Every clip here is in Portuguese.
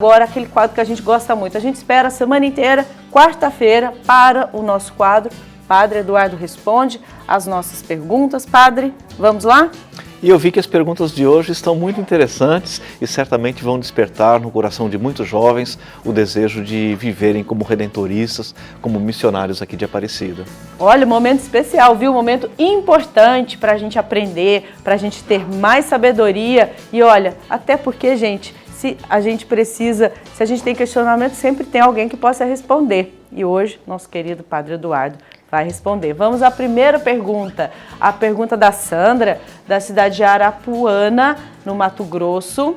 Agora aquele quadro que a gente gosta muito. A gente espera a semana inteira, quarta-feira, para o nosso quadro. Padre Eduardo responde as nossas perguntas. Padre, vamos lá? E eu vi que as perguntas de hoje estão muito interessantes e certamente vão despertar no coração de muitos jovens o desejo de viverem como redentoristas, como missionários aqui de Aparecida. Olha, momento especial, viu? Momento importante para a gente aprender, para a gente ter mais sabedoria. E olha, até porque, gente, se a gente tem questionamento, sempre tem alguém que possa responder. E hoje, nosso querido Padre Eduardo vai responder. Vamos à primeira pergunta. A pergunta da Sandra, da cidade de Arapuana, no Mato Grosso.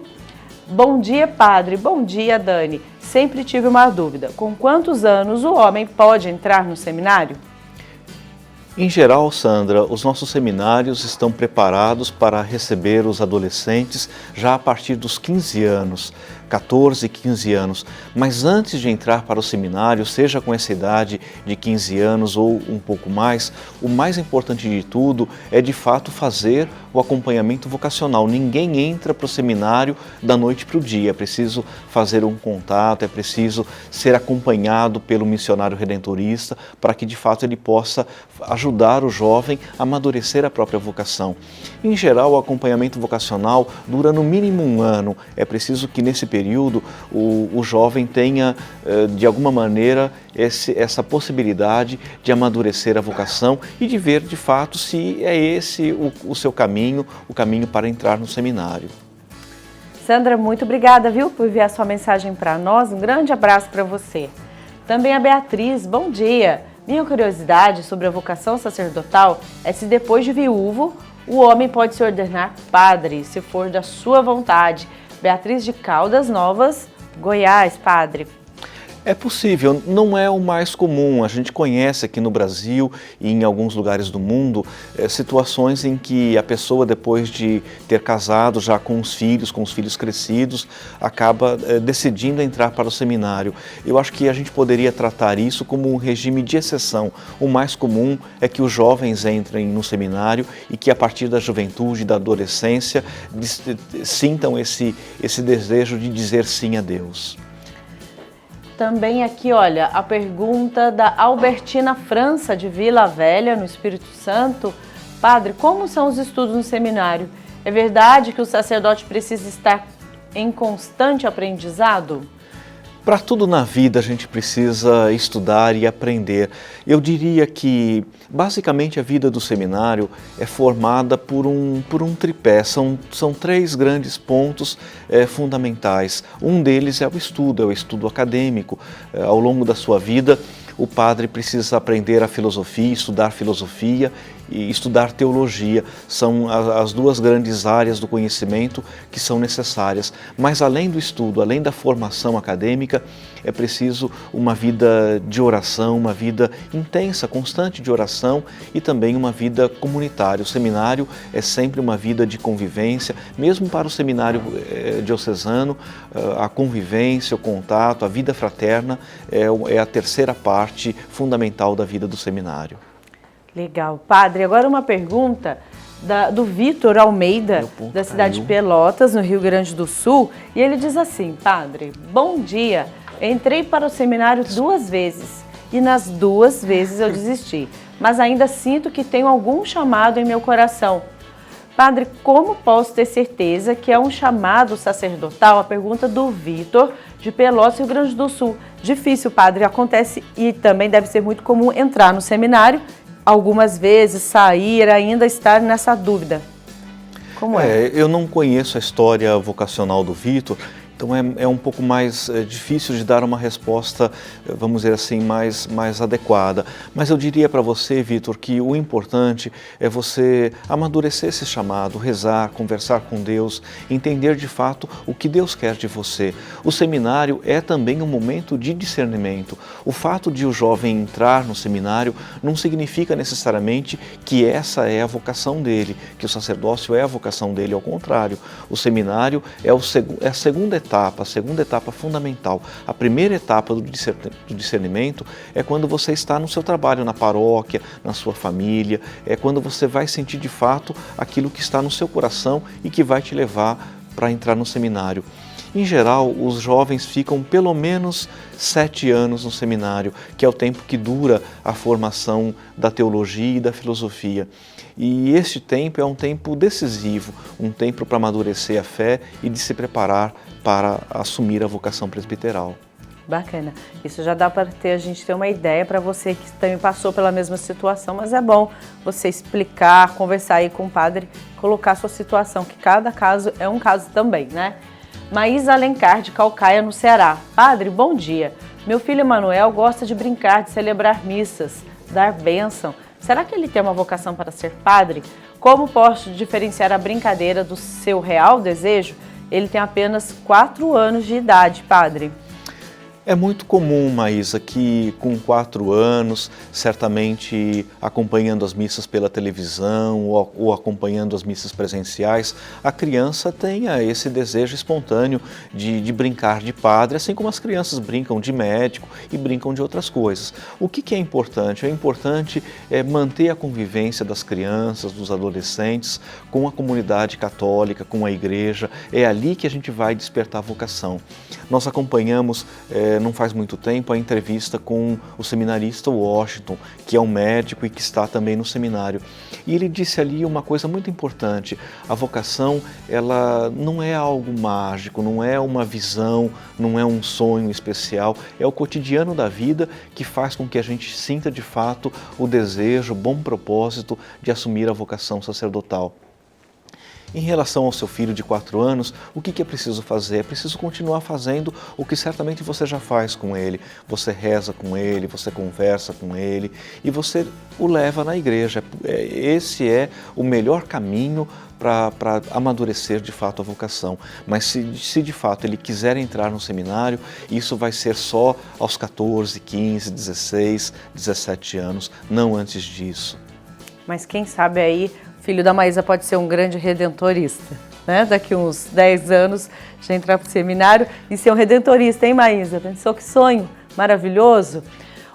Bom dia, padre. Bom dia, Dani. Sempre tive uma dúvida. Com quantos anos o homem pode entrar no seminário? Em geral, Sandra, os nossos seminários estão preparados para receber os adolescentes já a partir dos 15 anos, 14, 15 anos. Mas antes de entrar para o seminário, seja com essa idade de 15 anos ou um pouco mais, o mais importante de tudo é de fato fazer o acompanhamento vocacional. Ninguém entra para o seminário da noite para o dia. É preciso fazer um contato, é preciso ser acompanhado pelo missionário redentorista para que de fato ele possa ajudar o jovem a amadurecer a própria vocação. Em geral, o acompanhamento vocacional dura no mínimo um ano. É preciso que nesse período o jovem tenha, de alguma maneira, essa possibilidade de amadurecer a vocação e de ver de fato se é esse o seu caminho, o caminho para entrar no seminário. Sandra, muito obrigada, viu, por enviar sua mensagem para nós. Um grande abraço para você. Também a Beatriz, bom dia. Minha curiosidade sobre a vocação sacerdotal é se depois de viúvo o homem pode se ordenar padre, se for da sua vontade. Beatriz de Caldas Novas, Goiás, padre. É possível, não é o mais comum. A gente conhece aqui no Brasil e em alguns lugares do mundo situações em que a pessoa, depois de ter casado já com os filhos crescidos, acaba decidindo entrar para o seminário. Eu acho que a gente poderia tratar isso como um regime de exceção. O mais comum é que os jovens entrem no seminário e que a partir da juventude, da adolescência, sintam esse desejo de dizer sim a Deus. Também aqui, olha, a pergunta da Albertina França, de Vila Velha, no Espírito Santo. Padre, como são os estudos no seminário? É verdade que o sacerdote precisa estar em constante aprendizado? Para tudo na vida a gente precisa estudar e aprender. Eu diria que basicamente a vida do seminário é formada por um tripé. São três grandes pontos fundamentais. Um deles é o estudo acadêmico. Ao longo da sua vida, o padre precisa aprender a filosofia, estudar filosofia e estudar teologia. São as duas grandes áreas do conhecimento que são necessárias. Mas além do estudo, além da formação acadêmica, é preciso uma vida de oração, uma vida intensa, constante de oração e também uma vida comunitária. O seminário é sempre uma vida de convivência, mesmo para o seminário diocesano, a convivência, o contato, a vida fraterna é a terceira parte fundamental da vida do seminário. Legal. Padre, agora uma pergunta do Vitor Almeida, da cidade de Pelotas, no Rio Grande do Sul. E ele diz assim: Padre, bom dia. Entrei para o seminário 2 vezes e nas 2 vezes eu desisti, mas ainda sinto que tenho algum chamado em meu coração. Padre, como posso ter certeza que é um chamado sacerdotal? A pergunta do Vitor, de Pelotas, Rio Grande do Sul. Difícil, padre, acontece e também deve ser muito comum entrar no seminário, algumas vezes sair, ainda estar nessa dúvida. Como é? Eu não conheço a história vocacional do Vitor, então é um pouco mais difícil de dar uma resposta, vamos dizer assim, mais adequada. Mas eu diria para você, Vitor, que o importante é você amadurecer esse chamado, rezar, conversar com Deus, entender de fato o que Deus quer de você. O seminário é também um momento de discernimento. O fato de o jovem entrar no seminário não significa necessariamente que essa é a vocação dele, que o sacerdócio é a vocação dele. Ao contrário, o seminário é a segunda etapa fundamental. A primeira etapa do discernimento é quando você está no seu trabalho, na paróquia, na sua família, é quando você vai sentir de fato aquilo que está no seu coração e que vai te levar para entrar no seminário. Em geral, os jovens ficam pelo menos 7 anos no seminário, que é o tempo que dura a formação da teologia e da filosofia. E este tempo é um tempo decisivo, um tempo para amadurecer a fé e de se preparar para assumir a vocação presbiteral. Bacana. Isso já dá para a gente ter uma ideia para você que também passou pela mesma situação, mas é bom você explicar, conversar aí com o padre, colocar a sua situação, que cada caso é um caso também, né? Maísa Alencar, de Caucaia, no Ceará. Padre, bom dia. Meu filho Emanuel gosta de brincar, de celebrar missas, dar bênção. Será que ele tem uma vocação para ser padre? Como posso diferenciar a brincadeira do seu real desejo? Ele tem apenas 4 anos de idade, padre. É muito comum, Maísa, que com 4 anos, certamente acompanhando as missas pela televisão ou acompanhando as missas presenciais, a criança tenha esse desejo espontâneo de brincar de padre, assim como as crianças brincam de médico e brincam de outras coisas. O que é importante? É importante manter a convivência das crianças, dos adolescentes, com a comunidade católica, com a igreja. É ali que a gente vai despertar a vocação. Nós acompanhamos não faz muito tempo a entrevista com o seminarista Washington, que é um médico e que está também no seminário. E ele disse ali uma coisa muito importante: a vocação, ela não é algo mágico, não é uma visão, não é um sonho especial, é o cotidiano da vida que faz com que a gente sinta de fato o desejo, o bom propósito de assumir a vocação sacerdotal. Em relação ao seu filho de 4 anos, o que é preciso fazer? É preciso continuar fazendo o que certamente você já faz com ele. Você reza com ele, você conversa com ele e você o leva na igreja. Esse é o melhor caminho para amadurecer de fato a vocação. Mas se de fato ele quiser entrar no seminário, isso vai ser só aos 14, 15, 16, 17 anos, não antes disso. Mas quem sabe aí o filho da Maísa pode ser um grande redentorista, né? Daqui uns 10 anos já entrar para o seminário e ser um redentorista, hein, Maísa? Pensou que sonho maravilhoso?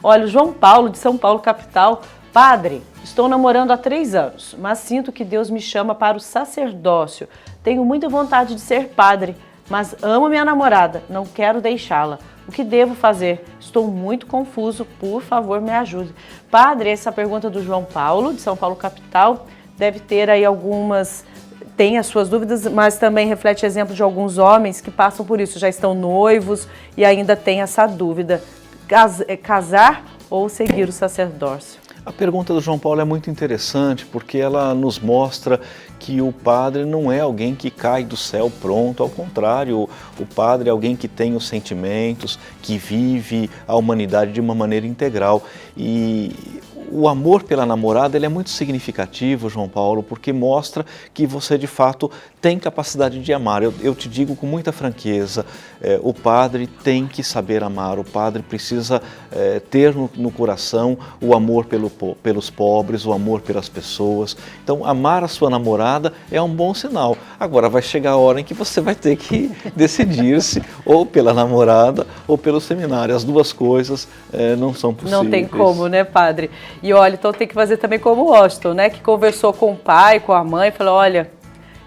Olha, o João Paulo, de São Paulo, capital. Padre, estou namorando há 3 anos, mas sinto que Deus me chama para o sacerdócio. Tenho muita vontade de ser padre, mas amo minha namorada, não quero deixá-la. O que devo fazer? Estou muito confuso, por favor, me ajude. Padre, essa pergunta do João Paulo, de São Paulo, capital, deve ter aí tem as suas dúvidas, mas também reflete exemplo de alguns homens que passam por isso, já estão noivos e ainda têm essa dúvida, casar ou seguir o sacerdócio? A pergunta do João Paulo é muito interessante porque ela nos mostra que o padre não é alguém que cai do céu pronto, ao contrário, o padre é alguém que tem os sentimentos, que vive a humanidade de uma maneira integral. E o amor pela namorada ele é muito significativo, João Paulo, porque mostra que você de fato tem capacidade de amar. Eu te digo com muita franqueza, o padre tem que saber amar, o padre precisa ter no coração o amor pelos pobres, o amor pelas pessoas. Então, amar a sua namorada é um bom sinal. Agora, vai chegar a hora em que você vai ter que decidir-se ou pela namorada ou pelo seminário. As duas coisas não são possíveis. Não tem como, né, padre? E olha, então tem que fazer também como o Washington, né? Que conversou com o pai, com a mãe, falou, olha,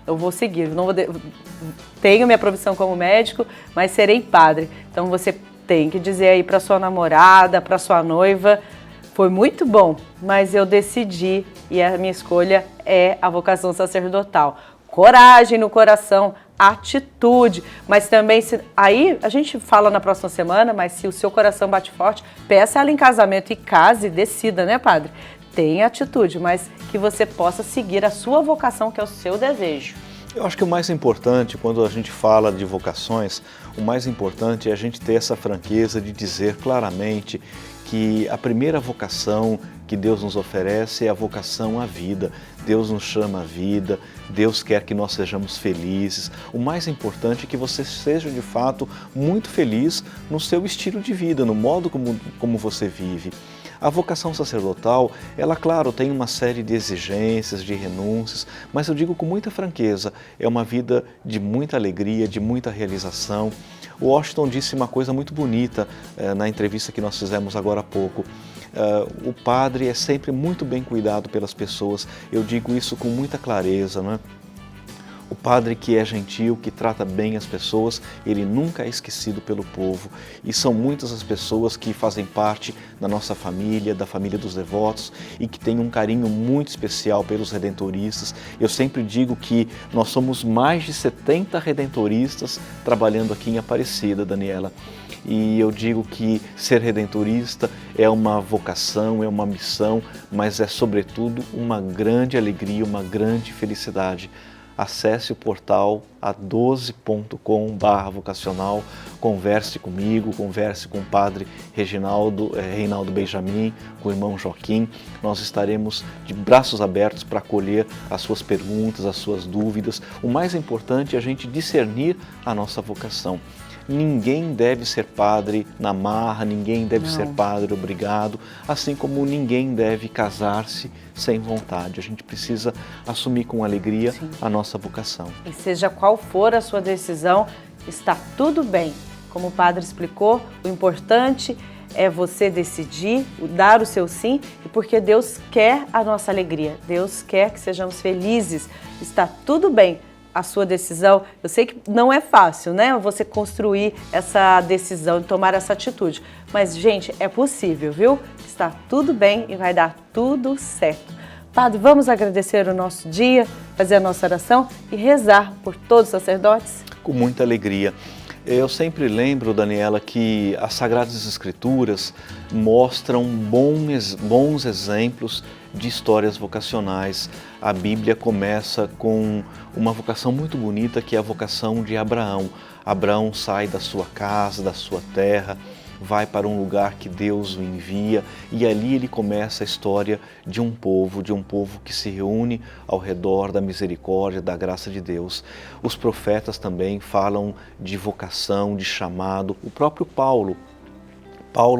eu vou seguir, tenho minha profissão como médico, mas serei padre. Então você tem que dizer aí para sua namorada, para sua noiva, foi muito bom, mas eu decidi e a minha escolha é a vocação sacerdotal. Coragem no coração, atitude, mas também, aí a gente fala na próxima semana, mas se o seu coração bate forte, peça ela em casamento e case, decida, né, padre? Tenha atitude, mas que você possa seguir a sua vocação, que é o seu desejo. Eu acho que o mais importante, quando a gente fala de vocações, o mais importante é a gente ter essa franqueza de dizer claramente que a primeira vocação que Deus nos oferece é a vocação à vida. Deus nos chama à vida, Deus quer que nós sejamos felizes. O mais importante é que você seja, de fato, muito feliz no seu estilo de vida, no modo como você vive. A vocação sacerdotal, ela, claro, tem uma série de exigências, de renúncias, mas eu digo com muita franqueza, é uma vida de muita alegria, de muita realização. O Washington disse uma coisa muito bonita na entrevista que nós fizemos agora há pouco. O padre é sempre muito bem cuidado pelas pessoas. Eu digo isso com muita clareza, não é? O padre que é gentil, que trata bem as pessoas, ele nunca é esquecido pelo povo. E são muitas as pessoas que fazem parte da nossa família, da família dos devotos e que têm um carinho muito especial pelos redentoristas. Eu sempre digo que nós somos mais de 70 redentoristas trabalhando aqui em Aparecida, Daniela. E eu digo que ser redentorista é uma vocação, é uma missão, mas é sobretudo uma grande alegria, uma grande felicidade. Acesse o portal a12.com/vocacional, converse comigo, converse com o padre Reinaldo Benjamin, com o irmão Joaquim. Nós estaremos de braços abertos para acolher as suas perguntas, as suas dúvidas. O mais importante é a gente discernir a nossa vocação. Ninguém deve ser padre na marra, ninguém deve ser padre obrigado, assim como ninguém deve casar-se sem vontade. A gente precisa assumir com alegria a nossa vocação. E seja qual for a sua decisão, está tudo bem. Como o padre explicou, o importante é você decidir, dar o seu sim, e porque Deus quer a nossa alegria, Deus quer que sejamos felizes, está tudo bem. A sua decisão, eu sei que não é fácil, né? Você construir essa decisão, tomar essa atitude. Mas, gente, é possível, viu? Está tudo bem e vai dar tudo certo. Padre, vamos agradecer o nosso dia, fazer a nossa oração e rezar por todos os sacerdotes? Com muita alegria. Eu sempre lembro, Daniela, que as Sagradas Escrituras mostram bons exemplos de histórias vocacionais. A Bíblia começa com uma vocação muito bonita, que é a vocação de Abraão. Abraão sai da sua casa, da sua terra, vai para um lugar que Deus o envia e ali ele começa a história de um povo que se reúne ao redor da misericórdia, da graça de Deus. Os profetas também falam de vocação, de chamado. O próprio Paulo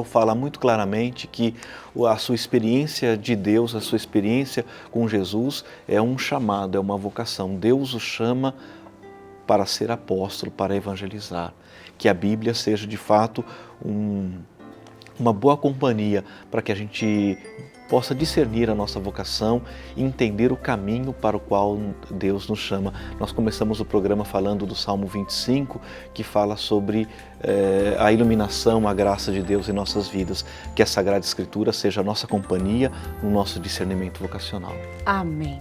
fala muito claramente que a sua experiência de Deus, a sua experiência com Jesus é um chamado, é uma vocação. Deus o chama para ser apóstolo, para evangelizar. Que a Bíblia seja de fato uma boa companhia para que a gente possa discernir a nossa vocação e entender o caminho para o qual Deus nos chama. Nós começamos o programa falando do Salmo 25, que fala sobre a iluminação, a graça de Deus em nossas vidas. Que a Sagrada Escritura seja a nossa companhia no nosso discernimento vocacional. Amém.